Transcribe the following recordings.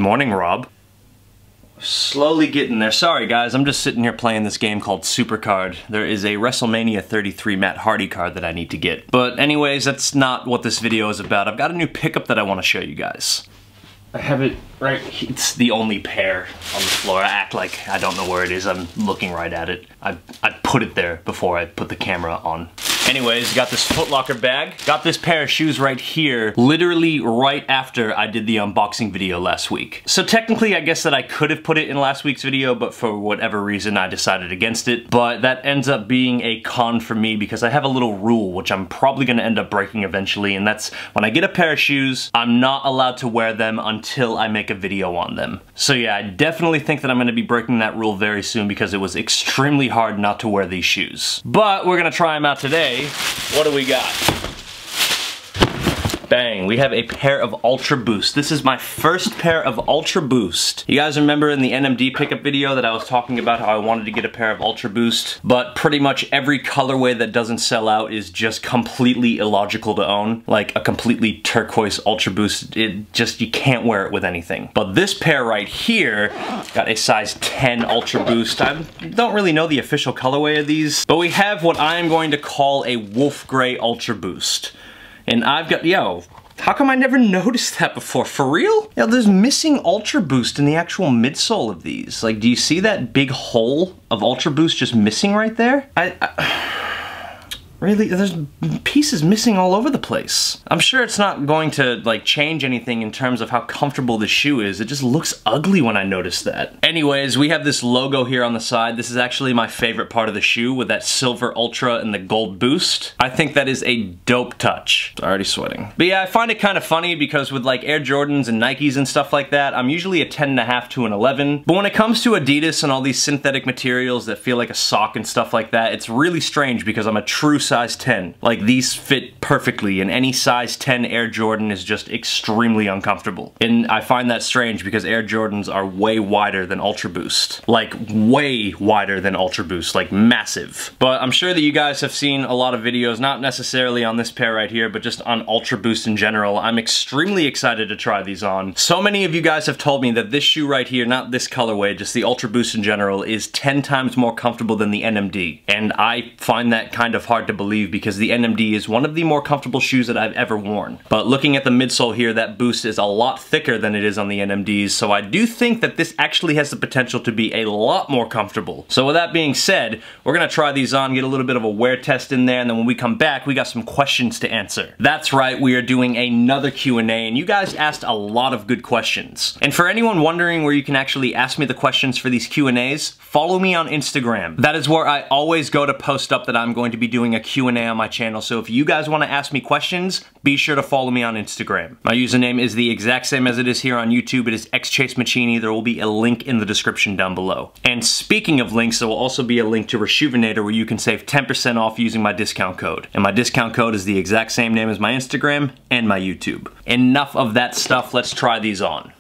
morning, Rob. Slowly getting there. Sorry guys, I'm just sitting here playing this game called Supercard. There is a WrestleMania 33 Matt Hardy card that I need to get. But anyways, that's not what this video is about. I've got a new pickup that I want to show you guys. I have it right here. It's the only pair on the floor. I act like I don't know where it is. I'm looking right at it. I put it there before I put the camera on. Anyways, got this Foot Locker bag. Got this pair of shoes right here, literally right after I did the unboxing video last week. So technically, I guess that I could have put it in last week's video, but for whatever reason, I decided against it. But that ends up being a con for me because I have a little rule, which I'm probably gonna end up breaking eventually, and that's when I get a pair of shoes, I'm not allowed to wear them until I make a video on them. So yeah, I definitely think that I'm gonna be breaking that rule very soon because it was extremely hard not to wear these shoes. But we're gonna try them out today. What do we got? Bang, we have a pair of Ultra Boost. This is my first pair of Ultra Boost. You guys remember in the NMD pickup video that I was talking about how I wanted to get a pair of Ultra Boost, but pretty much every colorway that doesn't sell out is just completely illogical to own. Like a completely turquoise Ultra Boost, you can't wear it with anything. But this pair right here got a size 10 Ultra Boost. I don't really know the official colorway of these, but we have what I am going to call a Wolf Gray Ultra Boost. And I've got, yo, how come I never noticed that before? For real? Yo, there's missing Ultra Boost in the actual midsole of these. Like, do you see that big hole of Ultra Boost just missing right there? Really, there's pieces missing all over the place. I'm sure it's not going to like change anything in terms of how comfortable the shoe is. It just looks ugly when I notice that. Anyways, we have this logo here on the side. This is actually my favorite part of the shoe with that silver Ultra and the gold boost. I think that is a dope touch. It's already sweating. But yeah, I find it kind of funny because with like Air Jordans and Nikes and stuff like that, I'm usually a 10.5 to an 11. But when it comes to Adidas and all these synthetic materials that feel like a sock and stuff like that, it's really strange because I'm a true size 10. Like these fit perfectly and any size 10 Air Jordan is just extremely uncomfortable. And I find that strange because Air Jordans are way wider than Ultra Boost. Like way wider than Ultra Boost, like massive. But I'm sure that you guys have seen a lot of videos, not necessarily on this pair right here, but just on Ultra Boost in general. I'm extremely excited to try these on. So many of you guys have told me that this shoe right here, not this colorway, just the Ultra Boost in general, is 10 times more comfortable than the NMD. And I find that kind of hard to believe because the NMD is one of the more comfortable shoes that I've ever worn. But looking at the midsole here, that boost is a lot thicker than it is on the NMDs, so I do think that this actually has the potential to be a lot more comfortable. So with that being said, we're gonna try these on, get a little bit of a wear test in there, and then when we come back, we got some questions to answer. That's right, we are doing another Q&A, and you guys asked a lot of good questions. And for anyone wondering where you can actually ask me the questions for these Q&As, follow me on Instagram. That is where I always go to post up that I'm going to be doing a Q&A on my channel, so if you guys want to ask me questions, be sure to follow me on Instagram. My username is the exact same as it is here on YouTube. It is xChaseMaccini. There will be a link in the description down below. And speaking of links, there will also be a link to Resjuvenator where you can save 10% off using my discount code. And my discount code is the exact same name as my Instagram and my YouTube. Enough of that stuff, let's try these on.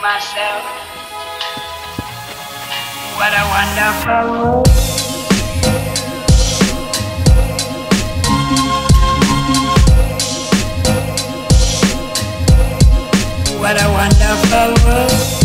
Myself, what a wonderful world. What a wonderful world.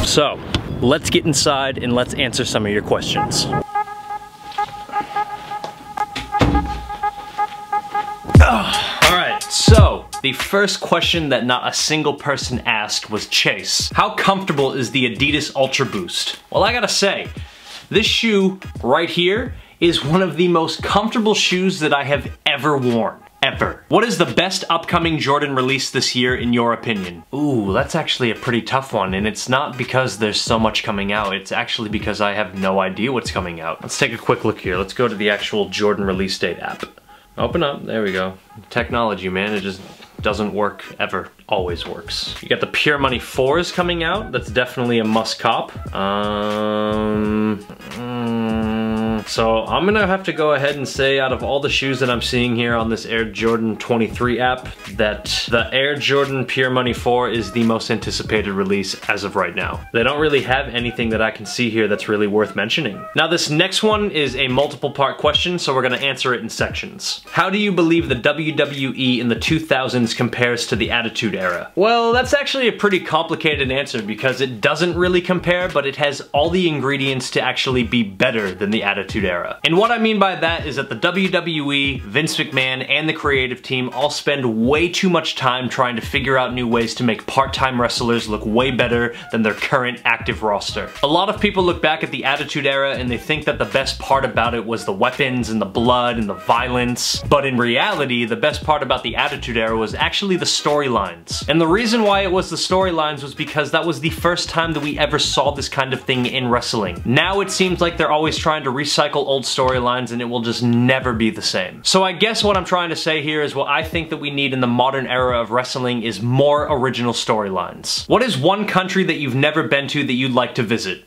So, let's get inside and let's answer some of your questions. Alright, so the first question that not a single person asked was, Chase, how comfortable is the Adidas Ultra Boost? Well, I gotta say, this shoe right here is one of the most comfortable shoes that I have ever worn. ever. What is the best upcoming Jordan release this year in your opinion? Ooh, that's actually a pretty tough one, and it's not because there's so much coming out, it's actually because I have no idea what's coming out. Let's take a quick look here. Let's go to the actual Jordan release date app. Open up, there we go. Technology, man, it just doesn't work ever. Always works. You got the Pure Money 4s coming out. That's definitely a must cop. So I'm gonna have to go ahead and say out of all the shoes that I'm seeing here on this Air Jordan 23 app, that the Air Jordan Pure Money 4 is the most anticipated release as of right now. They don't really have anything that I can see here that's really worth mentioning. Now this next one is a multiple part question, so we're gonna answer it in sections. How do you believe the WWE in the 2000s compares to the Attitude Era? Well, that's actually a pretty complicated answer because it doesn't really compare, but it has all the ingredients to actually be better than the Attitude Era. And what I mean by that is that the WWE, Vince McMahon, and the creative team all spend way too much time trying to figure out new ways to make part-time wrestlers look way better than their current active roster. A lot of people look back at the Attitude Era and they think that the best part about it was the weapons and the blood and the violence, but in reality, the best part about the Attitude Era was actually the storylines. And the reason why it was the storylines was because that was the first time that we ever saw this kind of thing in wrestling. Now it seems like they're always trying to recycle old storylines and it will just never be the same. So I guess what I'm trying to say here is what I think that we need in the modern era of wrestling is more original storylines. What is one country that you've never been to that you'd like to visit?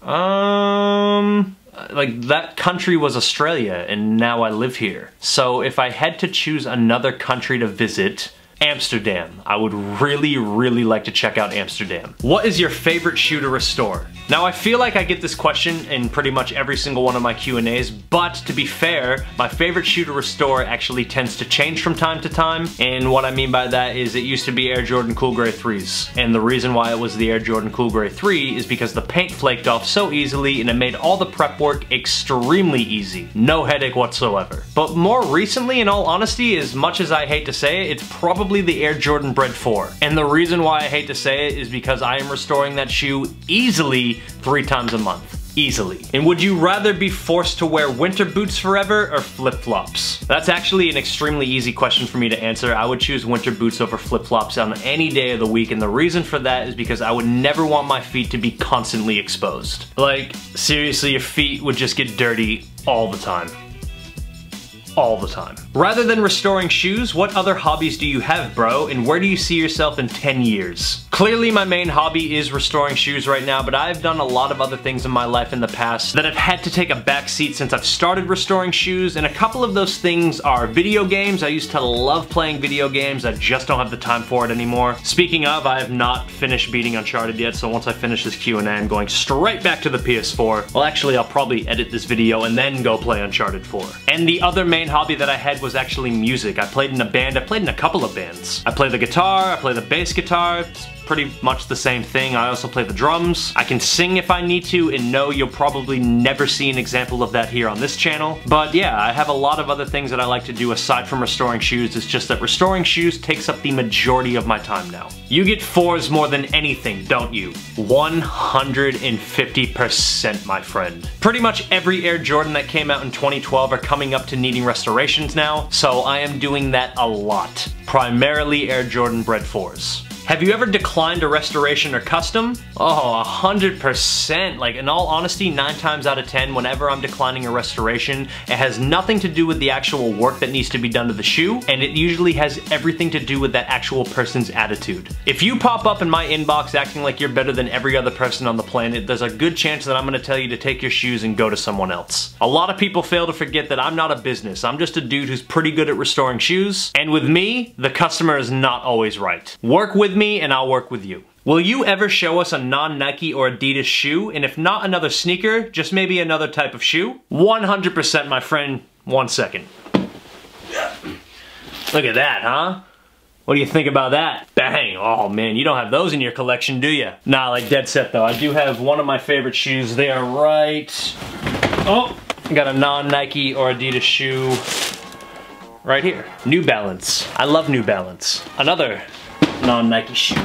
Like, that country was Australia and now I live here. So if I had to choose another country to visit, Amsterdam. I would really, really like to check out Amsterdam. What is your favorite shoe to restore? Now I feel like I get this question in pretty much every single one of my Q&As, but to be fair, my favorite shoe to restore actually tends to change from time to time, and what I mean by that is it used to be Air Jordan Cool Grey 3s, and the reason why it was the Air Jordan Cool Grey 3 is because the paint flaked off so easily and it made all the prep work extremely easy. No headache whatsoever. But more recently, in all honesty, as much as I hate to say it, it's probably the Air Jordan Bred 4. And the reason why I hate to say it is because I am restoring that shoe easily 3 times a month. Easily. And would you rather be forced to wear winter boots forever or flip-flops? That's actually an extremely easy question for me to answer. I would choose winter boots over flip-flops on any day of the week, and the reason for that is because I would never want my feet to be constantly exposed. Like, seriously, your feet would just get dirty all the time. All the time. Rather than restoring shoes, what other hobbies do you have, bro? And where do you see yourself in 10 years? Clearly my main hobby is restoring shoes right now, but I've done a lot of other things in my life in the past that have had to take a back seat since I've started restoring shoes, and a couple of those things are video games. I used to love playing video games. I just don't have the time for it anymore. Speaking of, I have not finished beating Uncharted yet, so once I finish this Q&A, I'm going straight back to the PS4. Well, actually, I'll probably edit this video and then go play Uncharted 4. And the other main hobby that I had was actually music. I played in a band. I played in a couple of bands. I play the guitar, I play the bass guitar. It's pretty much the same thing. I also play the drums. I can sing if I need to, and no, you'll probably never see an example of that here on this channel. But yeah, I have a lot of other things that I like to do aside from restoring shoes. It's just that restoring shoes takes up the majority of my time now. You get 4s more than anything, don't you? 150%, my friend. Pretty much every Air Jordan that came out in 2012 are coming up to needing restorations now, so I am doing that a lot. Primarily Air Jordan Bred 4s. Have you ever declined a restoration or custom? Oh, 100%. Like, in all honesty, 9 times out of 10, whenever I'm declining a restoration, it has nothing to do with the actual work that needs to be done to the shoe, and it usually has everything to do with that actual person's attitude. If you pop up in my inbox acting like you're better than every other person on the planet, there's a good chance that I'm gonna tell you to take your shoes and go to someone else. A lot of people fail to forget that I'm not a business. I'm just a dude who's pretty good at restoring shoes, and with me, the customer is not always right. Work with me and I'll work with you. Will you ever show us a non-Nike or Adidas shoe? And if not another sneaker, just maybe another type of shoe? 100%, my friend. 1 second. Look at that, huh? What do you think about that? Bang! Oh man, you don't have those in your collection, do you? Nah, like dead set though. I do have one of my favorite shoes. They are right... Oh! I got a non-Nike or Adidas shoe right here. New Balance. I love New Balance. Another non-Nike shoe.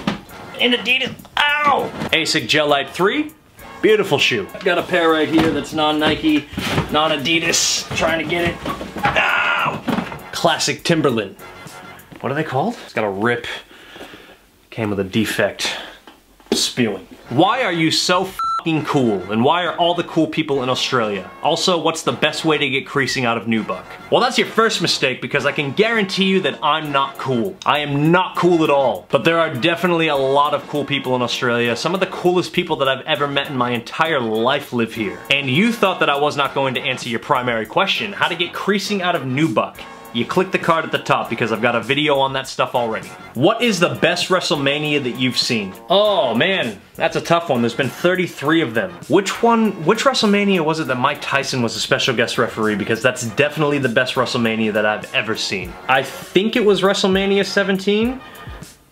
And Adidas. Ow! Asics Gel-Lyte 3. Beautiful shoe. I've got a pair right here that's non-Nike, non-Adidas. Trying to get it. Ow! Classic Timberland. what are they called? It's got a rip. Came with a defect. Spewing. Why are you so fucking cool? And why are all the cool people in Australia? Also, what's the best way to get creasing out of nubuck? Well, that's your first mistake, because I can guarantee you that I'm not cool. I am not cool at all. But there are definitely a lot of cool people in Australia. Some of the coolest people that I've ever met in my entire life live here. And you thought that I was not going to answer your primary question, how to get creasing out of nubuck. You click the card at the top because I've got a video on that stuff already. What is the best WrestleMania that you've seen? Oh man, that's a tough one. There's been 33 of them. Which WrestleMania was it that Mike Tyson was a special guest referee? Because that's definitely the best WrestleMania that I've ever seen. I think it was WrestleMania 17.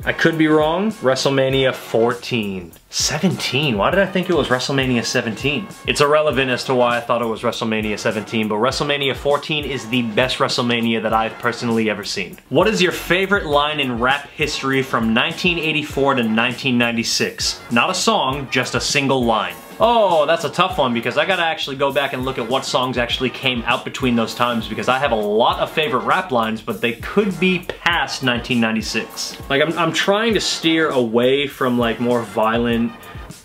I could be wrong. WrestleMania 14. 17? Why did I think it was WrestleMania 17? It's irrelevant as to why I thought it was WrestleMania 17, but WrestleMania 14 is the best WrestleMania that I've personally ever seen. What is your favorite line in rap history from 1984 to 1996? Not a song, just a single line. Oh, that's a tough one because I gotta actually go back and look at what songs actually came out between those times because I have a lot of favorite rap lines, but they could be past 1996. Like, I'm trying to steer away from like more violent,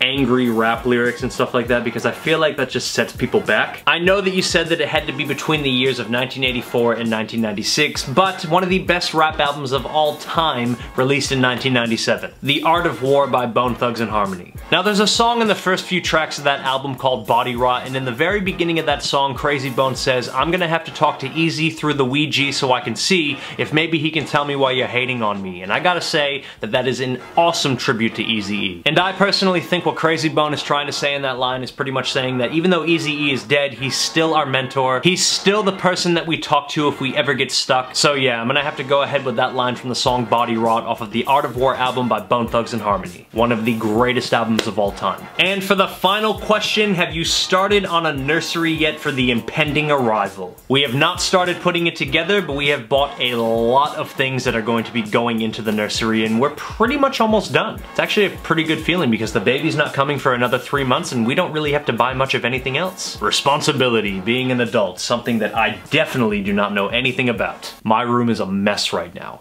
angry rap lyrics and stuff like that because I feel like that just sets people back. I know that you said that it had to be between the years of 1984 and 1996, but one of the best rap albums of all time released in 1997. The Art of War by Bone Thugs-n-Harmony. Now there's a song in the first few tracks of that album called Body Rot, and in the very beginning of that song, Crazy Bone says, I'm gonna have to talk to Easy through the Ouija so I can see if maybe he can tell me why you're hating on me. And I gotta say that that is an awesome tribute to Eazy-E. And I personally think what Crazy Bone is trying to say in that line is pretty much saying that even though Eazy-E is dead, he's still our mentor. He's still the person that we talk to if we ever get stuck. So yeah, I'm gonna have to go ahead with that line from the song Body Rot off of the Art of War album by Bone Thugs-n-Harmony. One of the greatest albums of all time. And for the final question, have you started on a nursery yet for the impending arrival? We have not started putting it together, but we have bought a lot of things that are going to be going into the nursery, and we're pretty much almost done. It's actually a pretty good feeling because the baby's not coming for another 3 months and we don't really have to buy much of anything else. Responsibility, being an adult, something that I definitely do not know anything about. My room is a mess right now.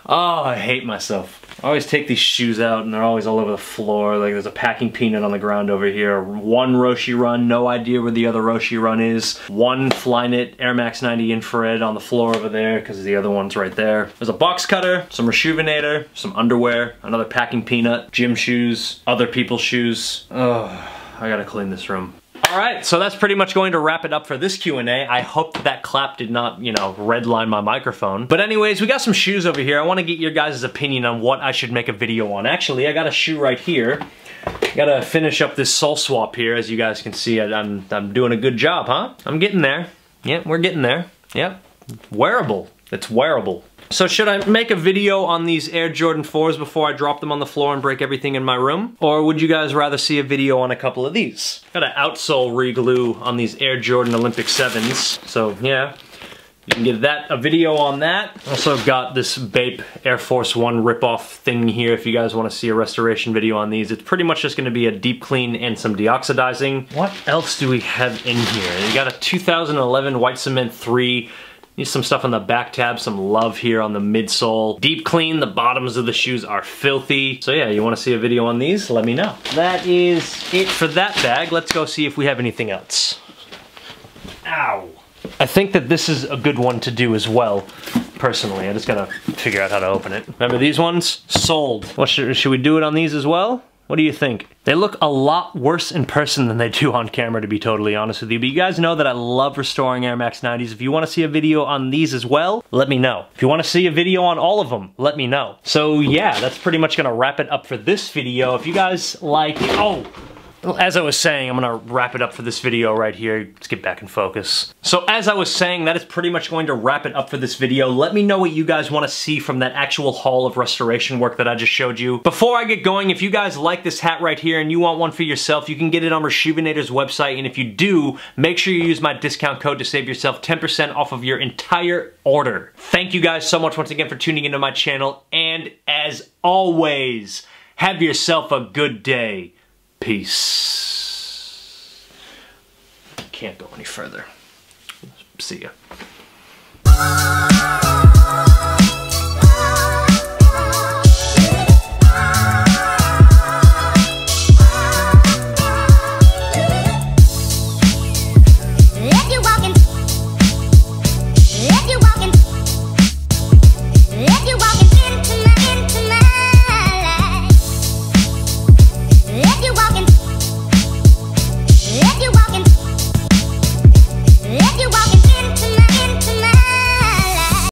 Oh, I hate myself. I always take these shoes out and they're always all over the floor. Like there's a packing peanut on the ground over here. One Roshi Run, no idea where the other Roshi Run is. One Flyknit Air Max 90 infrared on the floor over there because the other one's right there. There's a box cutter, some Rejuvenator, some underwear, another packing peanut, gym shoes, other people's shoes. Oh, I gotta clean this room. Alright, so that's pretty much going to wrap it up for this Q&A. I hope that clap did not, you know, redline my microphone. But anyways, we got some shoes over here. I want to get your guys' opinion on what I should make a video on. Actually, I got a shoe right here. Gotta finish up this sole swap here. As you guys can see, I'm doing a good job, huh? I'm getting there. Yep, we're getting there. Yep. Wearable. It's wearable. So should I make a video on these Air Jordan 4s before I drop them on the floor and break everything in my room? Or would you guys rather see a video on a couple of these? Got an outsole re-glue on these Air Jordan Olympic 7s. So yeah, you can get a video on that. Also got this Bape Air Force One ripoff thing here if you guys want to see a restoration video on these. It's pretty much just going to be a deep clean and some deoxidizing. What else do we have in here? You got a 2011 White Cement 3. Need some stuff on the back tab, some love here on the midsole. Deep clean, the bottoms of the shoes are filthy. So yeah, you wanna see a video on these? Let me know. That is it for that bag. Let's go see if we have anything else. Ow. I think that this is a good one to do as well, personally. I just gotta figure out how to open it. Remember these ones? Sold. What should we do it on these as well? What do you think? They look a lot worse in person than they do on camera, to be totally honest with you. But you guys know that I love restoring Air Max 90s. If you want to see a video on these as well, let me know. If you want to see a video on all of them, let me know. So yeah, that's pretty much gonna wrap it up for this video. If you guys like, as I was saying, I'm gonna wrap it up for this video right here. Let's get back in focus. So as I was saying, that is pretty much going to wrap it up for this video. Let me know what you guys want to see from that actual haul of restoration work that I just showed you. Before I get going, if you guys like this hat right here and you want one for yourself, you can get it on Rejuvenator's website. And if you do, make sure you use my discount code to save yourself 10% off of your entire order. Thank you guys so much once again for tuning into my channel. And as always, have yourself a good day. Peace. Can't go any further. See ya.